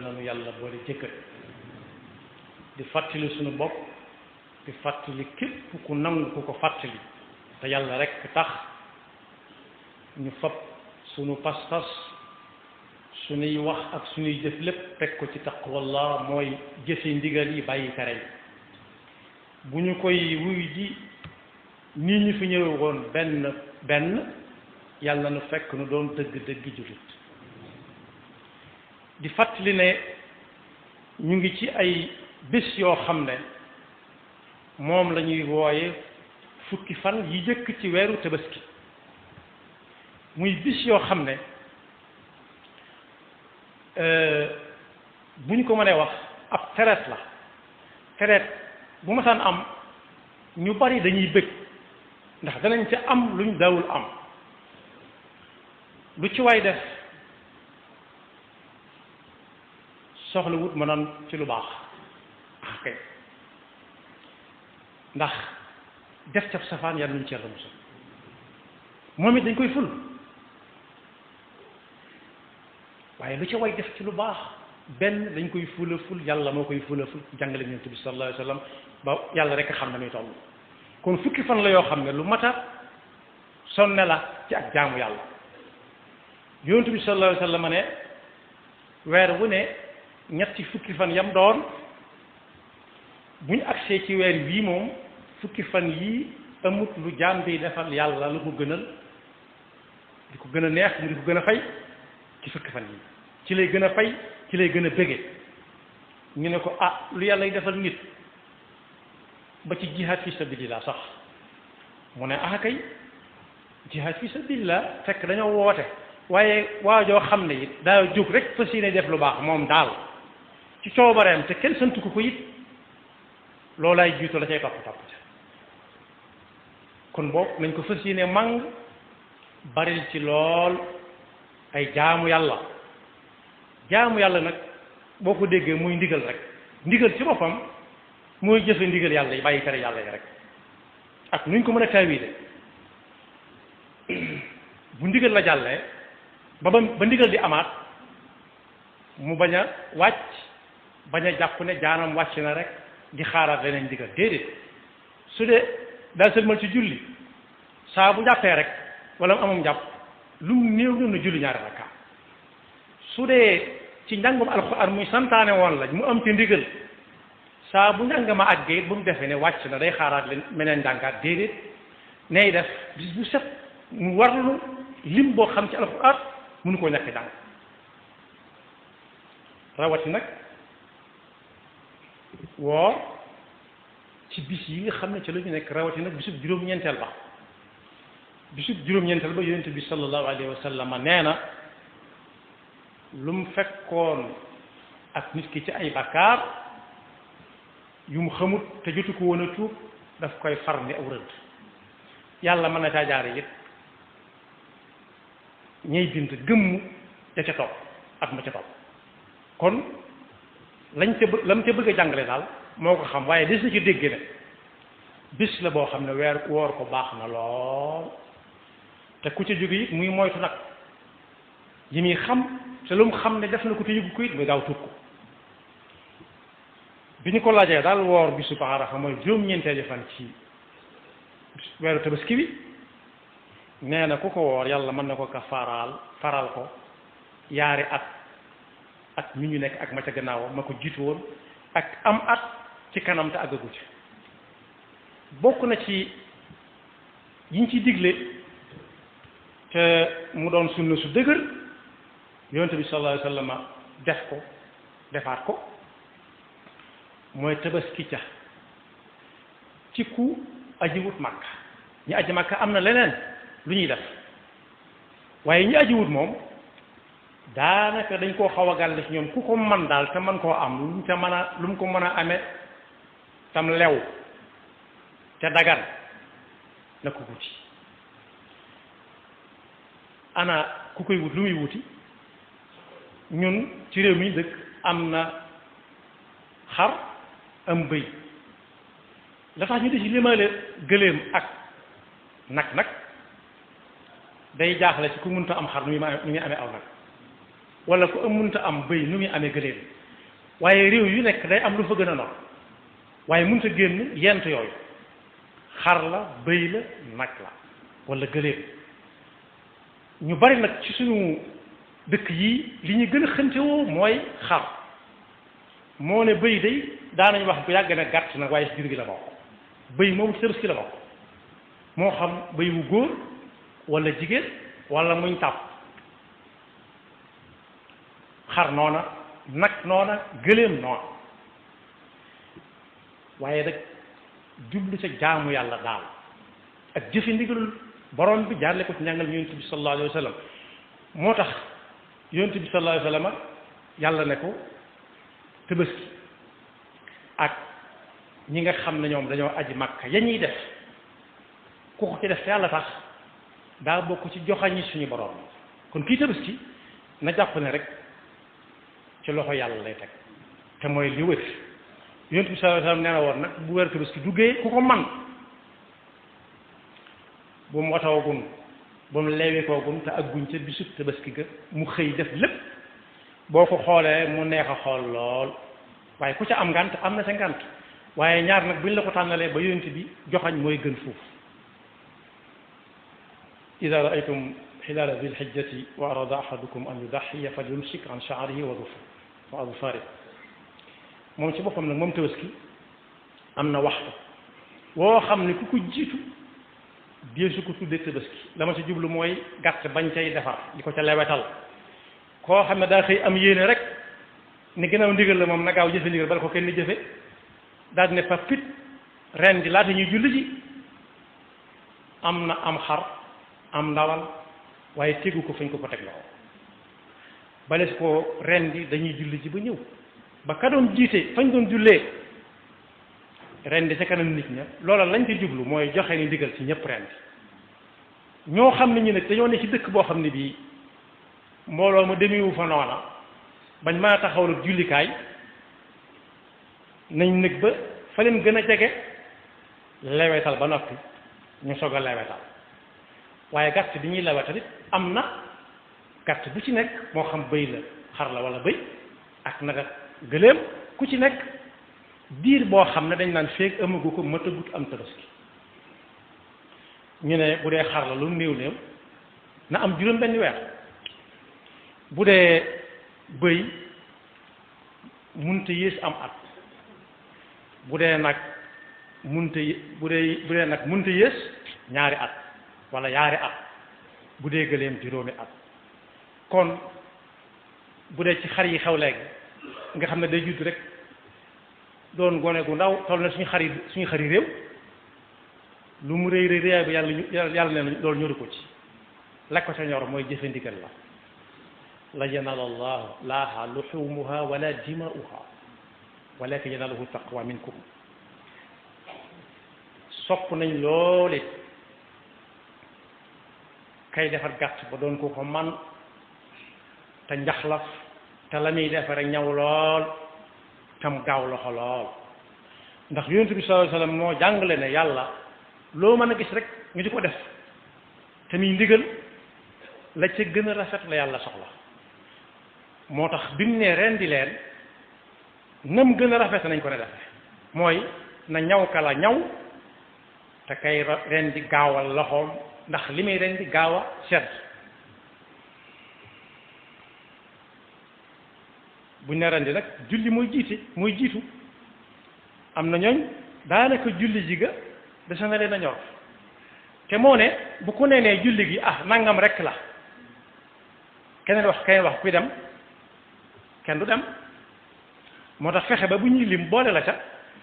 nanu yàlla boole jëkkër di fàttali suñu bopp di fàttali képp ku nangu ku ko fàttali te yàlla rekk tax ñu fab suñu pas-pas suñuy wax ak suñuy jëf lépp teg ko ci taqwallah mooy jëfe ndigal yi bàyyi tere yi bu ñu koy wuy ji nii ñu fi ñëwee woon benn yàlla nu fekk nu doon dëgg jullit di fàttali ne ñu ngi ci ay bés yoo xam ne moom la ñuy wooye fukki fan yi jëkk ci weeru tabaski muy bis yoo xam ne bu ñu ko mënee wax ab traite la traite bu ma saan am ñu bari dañuy bëgg ndax danañ ca am luñ daawul am lu ci waay def soxla wut ma naan ci lu baax kay ndax def ca safaan yàlla nuñ ci yàlla musal moom it dañ koy ful waaye lu ci way def ci lu baax benn dañ koy fula ful yàlla moo koy fula ful jàngale Yonent bi sallallahu alayhi wa sallam ba yàlla rek xam na muy toll kon fukki fan la yoo xam ne lu mata sonne la ci ak jaamu yàlla Yonent bi sallallahu alayhi wa sallam ne weer wu ne ñetti fukki fan yam doon bu ñu agsee ci weer wii moom fukki fan yii amut lu jaam bi defal yàlla lu ko gënal di ko gën a neex mu di ko gën a fay ci fukki fan yii ci lay gën a fay ci lay gën a bëgge ñu ne ko ah lu yàlla y defal nit ba ci jihaad fi sabilillah sax mu ne ah kay jihaad fi sabilillah fekk dañoo woote waaye waajoo xam ne it daa jóg rek fas yéene def lu baax moom daal ci coobareem te kenn santu ko it loolaay jiitu la cay topp ca kon boog nañ ko fas yéene màng baril ci lool ay jaamu yàlla nag boo ko déggee muy ndigal rek ndigal ci boppam mooy jëfe ndigal yàlla yi bàyyi tere yàlla yi rek ak nuñ ko mën a taawile bu ndigal la jàllee ba ndigal di amaat mu bañ a wàcc bañ a jàpp ne jaanam wàcc na rek di xaaraat leneen ndigal déedéet su dee daal sëlmal ci julli saa bu jàppee rek wala mu amum jàpp lu mu néew na julli ñaari rakka su dee ci njàngum alxuraan muy santaane woon la mu am ci ndigal saa bu njàng ma àggee it bu mu defee ne wàcc na day xaaraat leen meneen njàngaat déedéet nay def bis bu set mu warlu lim boo xam ci alxuraan mënu koo ñàkk jàng rawati nag woor ci bis yi nga xam ne ci la ñu nekk rawati nag bisub juróom-ñeenteel ba yonent bi sallallahu alayhi wa sallam nee na lu mu fekkoon ak nit ki ci ay bakkaar yu mu xamut te jotu ko woon a tuub daf koy far ni aw rëdd yàlla mën na caa jaare it ñay bind gëmmu da ca topp at ma ca topp kon lam ca bëgg a jàngale daal moo ko xam waaye des na ci dégg ne bis la boo xam ne woor ko baax na lool te ku ca jóge it muy moytu nag yi muy xam te lu mu xam ne def na ko te yëgu ko it muy gaaw tuub ko bi ñu ko laajee daal woor bisu Arafa mooy juróom-ñeenteeli fan ci weeru tabaski bi nee na ku ko woor yàlla mën na ko faral ko yaari at mi ñu nekk ak ma ca gannaawam ma ko jiitu woon ak am at ci kanam te àggagu ci bokk na ci yiñ ci digle te mu doon sunna su dëgër yonent bi sallallahu alayhi wa sallam defaat ko mooy tabaski ca ci ku ajiwut Makka ñi aji Makka am na leneen lu ñuy def waaye ñi ajiwut moom daanaka dañ koo xaw a gàll ci ñoom ku ko man daal te man koo am lu mu ko mën a amee tam lew te dagan na ko wuti ana ku koy wut lu muy wuti ñun ci réew mi dëkk am na xar am bëy la tax ñu di ci limaale gëléem ak nag day jaaxle ci ku mënta am xar nu muy amee aw nag wala ku mënta am bëy nu muy amee gëléem waaye réew yu nekk day am lu fa gën a noonu waaye mënta génn yent yooyu xar la bëy la nag la wala gëléem ñu bari nag ci suñu dëkk yi li ñu gën a xëntewoo mooy xar moo ne bëy day daanañ wax bu yàgg na gàtt nag waaye si jur gi la bokk bëy moom ci Tabaski la bokk moo xam bëy wu góor wala jigéen wala muñ tàpp xar noona nag noona gëléem noona waaye nag jublu ca jaamu yàlla daal ak jëfe ndigalul borom bi jaarle ko ci njàngal yonent bi sallallahu alayhi wa sallam moo tax yonent bi sallallahu alayhi wa sallam yàlla ne ko Tabaski ak ñi nga xam ne ñoom dañoo aji Makka ya ñuy def ku ko ci def te yàlla tax daa bokk ci joxañi suñu borom kon kii Tabaski na jàpp ne rek ci loxo yàlla lay teg te mooy li wër yonent bi sallallahu alayhi wa sallam nee na woon nag bu weer Tabaski duggee ku ko man bu mu watawagum ba mu leewikoogum te agguñ ca bisub Tabaski ga mu xëy def lépp boo ko xoolee mu neex a xool lool waaye ku ca am ngant am na sa ngant waaye ñaar nag buñ la ko tànnalee ba yonent bi joxañ mooy gën foofu ida raaytum xilaala dil xijjati wa arada ahadukum an yudaxiya falyumsik an shaarihi wa adfari moom ci boppam nag moom Tabaski am na waxtu woo xam ne ku ko jiitu deesu ko tuddee Tabaski la ma si jublu mooy gàtt bañ cay defar di ko ca lewetal koo xam ne daa xëy am yéene rek ni gannaaw ndigal la moom na gaaw jëfe ndigal bala ko kenn jëfe daal di ne fa pit ren di laata ñuy julli ji am na am xar am ndawal waaye tegu ko fañ ko teg loxo bales ko ren di dañuy julli ji ba ñëw ba ka doon jiite fañ doon jullee ren di sa kanam nit ña loola lañ ci jublu mooy joxe ni ndigal ci ñëpp ren di ñoo xam ne ñu nag dañoo ne ci dëkk boo xam ne bii mbooloo ma demewu fa noona bañ mën a taxawal jullikaay nañ nag ba fa leen gën a jege lewetal ba noppi ñu soog a lewetal waaye gàtt bi ñuy lewetal it am na gàtt bu ci nekk moo xam bëy la xar la wala bëy ak nag gëléem ku ci nekk diir boo xam ne dañ naan feeg amagu ko matagut am Tabaski ñu ne bu dee xar la lu néew néew na am juróom benn weer bu dee bëy munte yées am at bu dee nag munte bu dee nag munte yées ñaari at wala yaari at bu dee gëléem juróomi at kon bu dee ci xar yi xew léegi nga xam ne day judd rek doon gone gu ndaw toll na suñu xari réew lu mu rëy rëyaay bi yàlla ne loolu ñoru ko ci la ko ca ñor mooy jëfe ndigal la yanala laaha luxumuha wala dimauha walakin yanaluhu taqwa minkum sopp nañ loole kay defar gàtt ba doon ko man te njaxlaf te la muy defare ñaw lool tam gaaw loxo lool ndax yonent bi sallallahu alayhi wasallam moo jàngale ne yàlla loo mën a gis rek ñu di ko def te muy ndigal la ca gën a rafet la yàlla soxla moo tax bi mu ne ren di leen nam gën a rafet nañ ko ne defe mooy na ñaw kala ñaw te kay ren di gaawal loxoom ndax li muy ren di gaaw a sedd bu ne ren di nag julli mooy jiitu am na ñooñ daanaka julli ji ga desa na leen a ñor te moo ne bu ko nee julli gi nangam rek la keneen wax kuy dem kenn du dem moo tax fexe ba bu ñuy lim boole la ca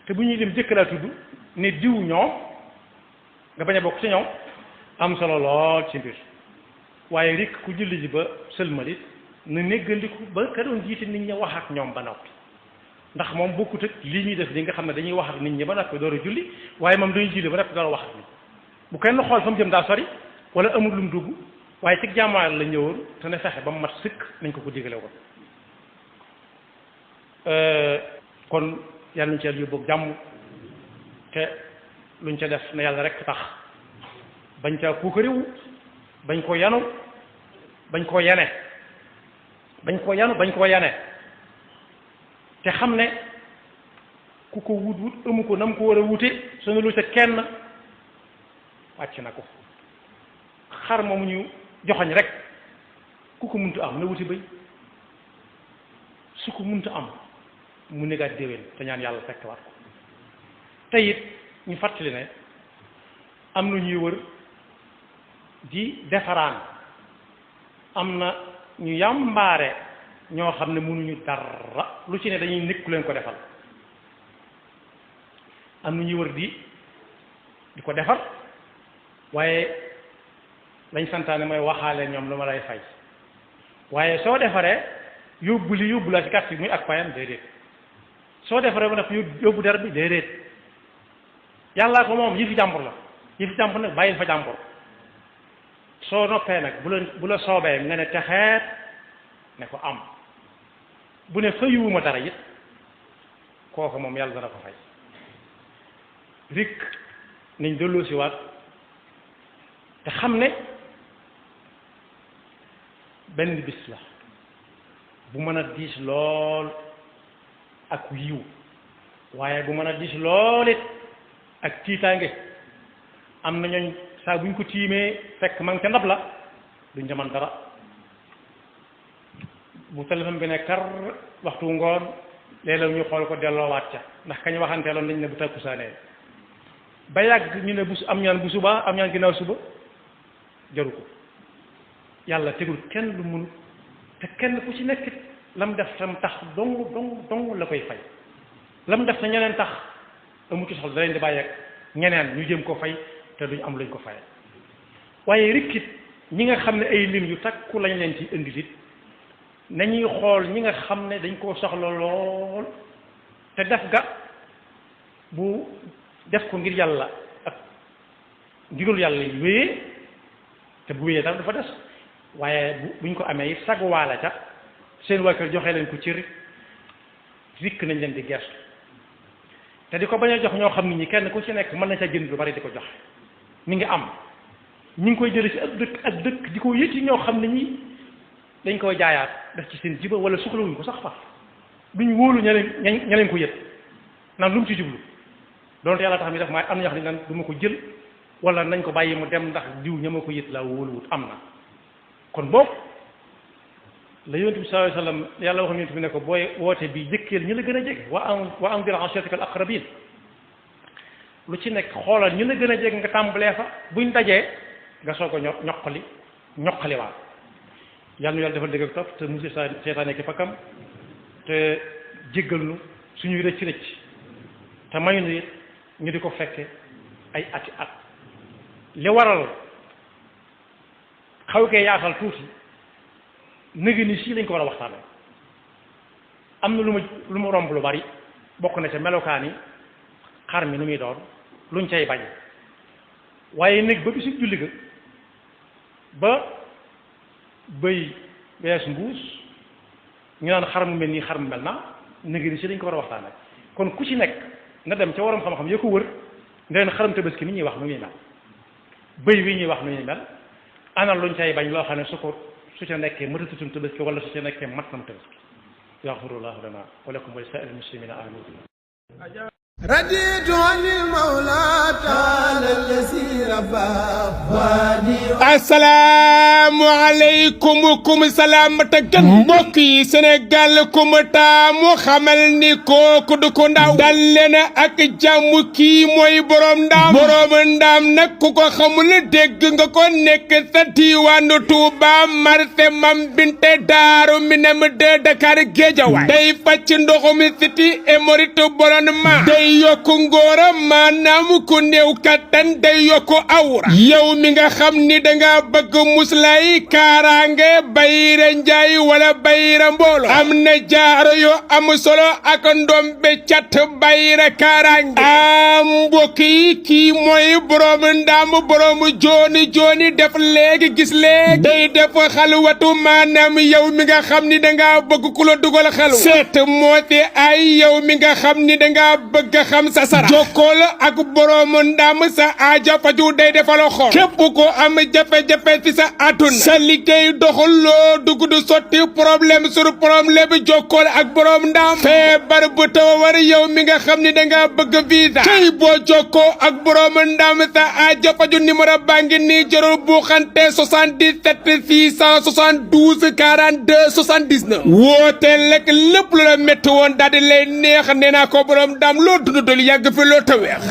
te bu ñuy lim jëkk laa tudd ne diw ñoom nga bañ a bokk ci ñoom am solo lool ci mbir waaye rek ku julli ji ba sëlmalit na néggandiku ba ka doon jiite nit ñi wax ak ñoom ba noppi ndax moom bokkut ak lii ñuy def li nga xam ne dañuy wax ak nit ñi ba noppi door a julli waaye moom dañuy julli ba noppi door a wax ak nit bu kenn xool fa mu jëm daa sori wala amul lu mu dugg waaye ci jàmmaar la ñëwoon te ne fexe ba mu mat sëkk nañ ko digale ko kon yàlla nañ ci yàlla yóbbu jàmm te luñ ca def na yàlla rek tax bañ caa puukariwu bañ ko yanu bañ koo yene bañ ko yanu bañ ko yane te xam ne ku ko wut amu ko nam ko war a wute sunu lu ca kenn wàcc na ko xar moomu ñu joxoñ rek ku ko muntu am na wuti bëy su ko muntu am mu négaat déwén te ñaan yàlla fekk waat ko te it ñu fàttali ne am na ñuy wër di defaraan am na ñu yàmbaare ñoo xam ne mënuñu dara lu ci ne dañuy nekku leen ko defal am na ñuy wër di ko defar waaye lañ santaane mooy waxaale ñoom lu ma lay fay waaye soo defaree yóbbu la ci kàtt bi muy ak payam déedéet soo defaree ba def yóbbu der bi déedéet yàllaa ko moom yi fi jàmbur la yi fi jàmbur nag bàyyil fa jàmbur soo noppee nag bu la soobee nga ne texeet ne ko am bu ne fayuwuma dara it kooku moom yàlla dana ko fay rik nañ delloo si waat te xam ne benn bis la bu mën a diis lool ak yiw waaye bu mën a diis lool it ak tiitaange am na ñooñ saa buñ ko tiimee fekk ma ngi ca ndab la duñ jaman dara bu téléphone bi ne kar waxtu ngoon léeg-léeg ñu xool ko delloowaat ca ndax kañ waxanteeloon dañ ne bu takkusaanee ba yàgg ñu ne bu am ñaan bu suba am ñaan ginnaaw suba jaru ko yàlla tegul kenn lu mënut te kenn ku ci nekk lam def tam tax dong la koy fay lam def te ñeneen tax amutu soxla da leen di bàyyi ak ñeneen ñu jëm ko fay te duñ am luñ ko fay waaye rikkit ñi nga xam ne ay lim yu takku lañ leen ci indi it nañuy xool ñi nga xam ne dañ koo soxla lool te def ga bu def ko ngir yàlla ak ngirul yàlla yi wéyee te bu wéyee dara dafa des waaye buñ ko amee it saguwaale ca seen waa kër joxe leen ko ci rikk nañ leen di gestu te di ko bañ a jox ñoo xam nit ñi kenn ku ci nekk mën na ca jënd lu bari di ko joxe mi ngi am ñi ngi koy jële ci ak dëkk di ko yëtti ñoo xam ne ñi dañ koy jaayaat def ci seen jiba wala soxlawuñ ko sax fa duñ wóolu ña leen ko yët naan lu mu ci jublu doonte yàlla tax mi def maay am na ñoo xam ne naan du ma ko jël wala nañ ko bàyyi mu dem ndax diw ña ma ko yët laa wóoluwut am na kon boobu la yonent bi sallallahu alayhi wasallam yàlla wax yonent bi ne ko booy woote bi jëkkeel ñi la gën a jege wa anzir ashiratakal aqrabin lu ci nekk xoolal ñi la gën a jege nga tàmbalee fa buñ dajee nga soog a ñoqali waat yàlla nu yàlla defal dëgg ak topp te musi seytaane ki fakkam te jéggal nu suñuy rëcc te may nu it ñu di ko fekke ay ati at li waral xaw kee yaatal tuuti nëgë ni sii lañ ko war a waxtaane am na lu ma romb lu bari bokk na ca melokaan yi xar mi nu muy doon luñ cay bañ waaye néeg ba bisu julli ga ba bëy wees mbuus ñu naan xar mu mel nii xar mu mel na nëgë ni sii lañ ko war a waxtaane kon ku ci nekk na dem ca waroom xam-xam yoo ko wër ndeen xaram tabaski ni ñuy wax nu ñuy mel bëy wi ñuy wax nu ñuy mel ana luñ cay bañ loo xam ne su ca nekkee matatutum tabaski wala su ca nekkee mat nam tabaski yaxfirullahu lana wa lakum wa li saa'iril muslimina amin رضيت عن المولى تعالى الذي ربى asalaamualeykum kum salaam ta gën mbokk yi Sénégal kum taamu xamal ni kooku du ko ndaw dal leen ak jàmm kii mooy borom ndaam nag ku ko xamul dégg nga ko nekk sa diwaanu Touba marché Mam Binte Daaru Minam de Dakar Géejawaay day fàcc ndoxum siti hémorroïde ballonnement day yokku ngóora maanaam ku néew kattan day yokku awra yow mi nga xam ni danga bëgg muslay kaaraange bayra njaay wala bayra mboolo am na jaaro yu am solo ak ndombe cat bayra kaaraange am mbokk yi kii mooy borom ndaam borom jooni def léegi gis léegi day def xalwatu maanaam yow mi nga xam ni danga bëgg ku la dugal xalwa seet moo ci ay yow mi nga xam ni danga bëgg bëgg xam sa sara jokkool ak borom ndam sa aajo faju day defal xol képp ko am jafe-jafe ci sa àdduna sa liggéey doxul loo dugg du sotti problème sur problème jokkool ak borom ndam feebar bu taw war yow mi nga xam ni danga bëgg visa tey boo jokkoo ak borom ndam sa aajo faju numéro baa ngi nii jarul bu xante 77 672 42 79 woote lekk lépp lu la métti woon daal di lay neex nee naa ko borom ndam loo dund dol yàgg fi loo taweex